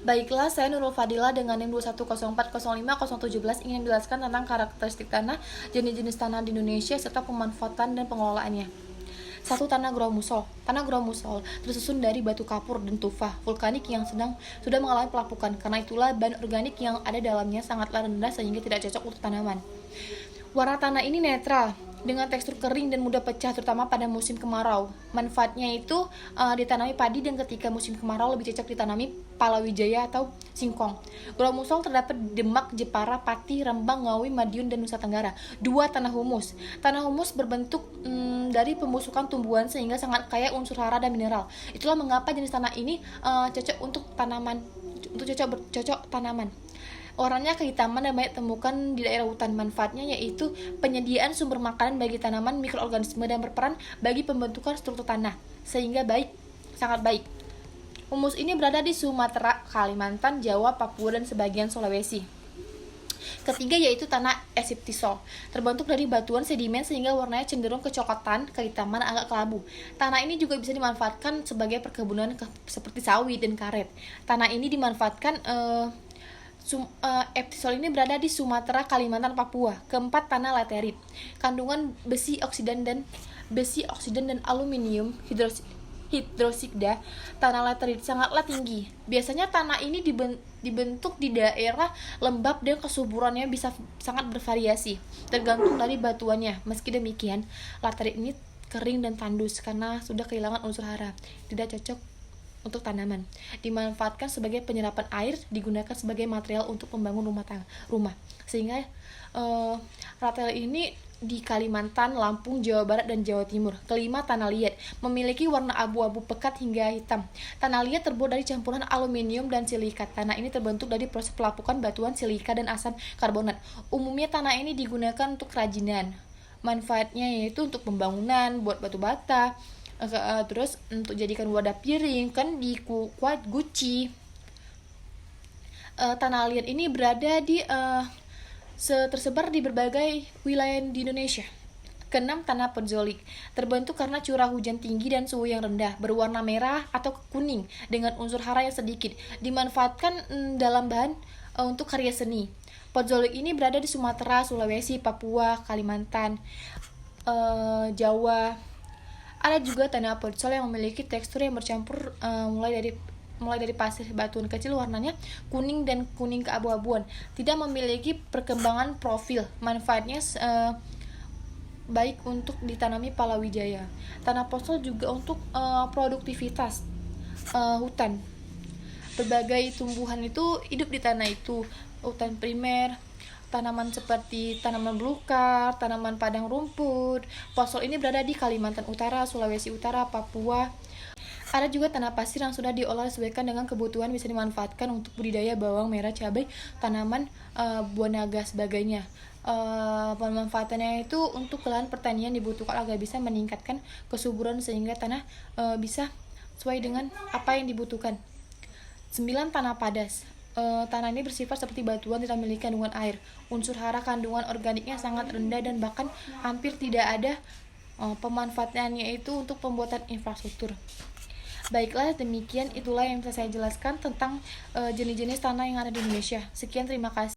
Baiklah, saya Nurul Fadila dengan NIM 210405-017 ingin menjelaskan tentang karakteristik tanah, jenis-jenis tanah di Indonesia, serta pemanfaatan dan pengelolaannya. 1. Tanah Gromusol. Tanah Gromusol tersusun dari batu kapur dan tufa vulkanik yang sudah mengalami pelapukan. Karena itulah bahan organik yang ada dalamnya sangatlah rendah sehingga tidak cocok untuk tanaman. Warna tanah ini netral dengan tekstur kering dan mudah pecah, terutama pada musim kemarau. Manfaatnya itu ditanami padi, dan ketika musim kemarau lebih cocok ditanami palawija atau singkong. Gromusol terdapat di Demak, Jepara, Pati, Rembang, Ngawi, Madiun, dan Nusa Tenggara. 2. Tanah humus. Tanah humus berbentuk dari pembusukan tumbuhan sehingga sangat kaya unsur hara dan mineral. Itulah mengapa jenis tanah ini cocok untuk tanaman. Warnanya kehitaman dan banyak temukan di daerah hutan. Manfaatnya yaitu penyediaan sumber makanan bagi tanaman, mikroorganisme, dan berperan bagi pembentukan struktur tanah sehingga sangat baik. Humus ini berada di Sumatera, Kalimantan, Jawa, Papua, dan sebagian Sulawesi. Ketiga yaitu tanah esiptisol, terbentuk dari batuan sedimen sehingga warnanya cenderung kecoklatan, kehitaman, agak kelabu. Tanah ini juga bisa dimanfaatkan sebagai perkebunan seperti sawit dan karet. Tanah ini dimanfaatkan Eptisol ini berada di Sumatera, Kalimantan, Papua. 4. Tanah laterit. Kandungan besi oksidan dan aluminium hidroksida tanah laterit sangatlah tinggi. Biasanya tanah ini dibentuk di daerah lembab dan kesuburannya bisa sangat bervariasi tergantung dari batuannya. Meski demikian, laterit ini kering dan tandus karena sudah kehilangan unsur hara, tidak cocok untuk tanaman. Dimanfaatkan sebagai penyerapan air, digunakan sebagai material untuk membangun rumah. Sehingga laterit ini di Kalimantan, Lampung, Jawa Barat, dan Jawa Timur. 5. Tanah liat. Memiliki warna abu-abu pekat hingga hitam. Tanah liat terbuat dari campuran aluminium dan silikat. Tanah ini terbentuk dari proses pelapukan batuan silika dan asam karbonat. Umumnya tanah ini digunakan untuk kerajinan. Manfaatnya yaitu untuk pembangunan, buat batu bata, terus untuk jadikan wadah piring, kan di kuat guci. Tanah liat ini berada tersebar di berbagai wilayah di Indonesia. 6. Tanah podzolik. Terbentuk karena curah hujan tinggi dan suhu yang rendah, berwarna merah atau kuning dengan unsur hara yang sedikit. Dimanfaatkan dalam bahan untuk karya seni. Podzolik ini berada di Sumatera, Sulawesi, Papua, Kalimantan, Jawa. Ada juga tanah podsol yang memiliki tekstur yang bercampur mulai dari pasir batuan kecil, warnanya kuning dan kuning keabu-abuan, tidak memiliki perkembangan profil. Manfaatnya baik untuk ditanami palawijaya. Tanah podsol juga untuk produktivitas hutan. Berbagai tumbuhan itu hidup di tanah itu, hutan primer, tanaman seperti tanaman belukar, tanaman padang rumput. Podsol ini berada di Kalimantan Utara, Sulawesi Utara, Papua. Ada juga tanah pasir yang sudah diolah sesuaikan dengan kebutuhan, bisa dimanfaatkan untuk budidaya bawang merah, cabai, tanaman, buah naga, sebagainya. Pemanfaatannya itu untuk lahan pertanian dibutuhkan agar bisa meningkatkan kesuburan sehingga tanah bisa sesuai dengan apa yang dibutuhkan. 9. Tanah padas. Tanah ini bersifat seperti batuan, tidak memiliki kandungan air. Unsur hara kandungan organiknya sangat rendah dan bahkan hampir tidak ada. Pemanfaatannya itu untuk pembuatan infrastruktur. Baiklah, demikian itulah yang bisa saya jelaskan tentang jenis-jenis tanah yang ada di Indonesia. Sekian, terima kasih.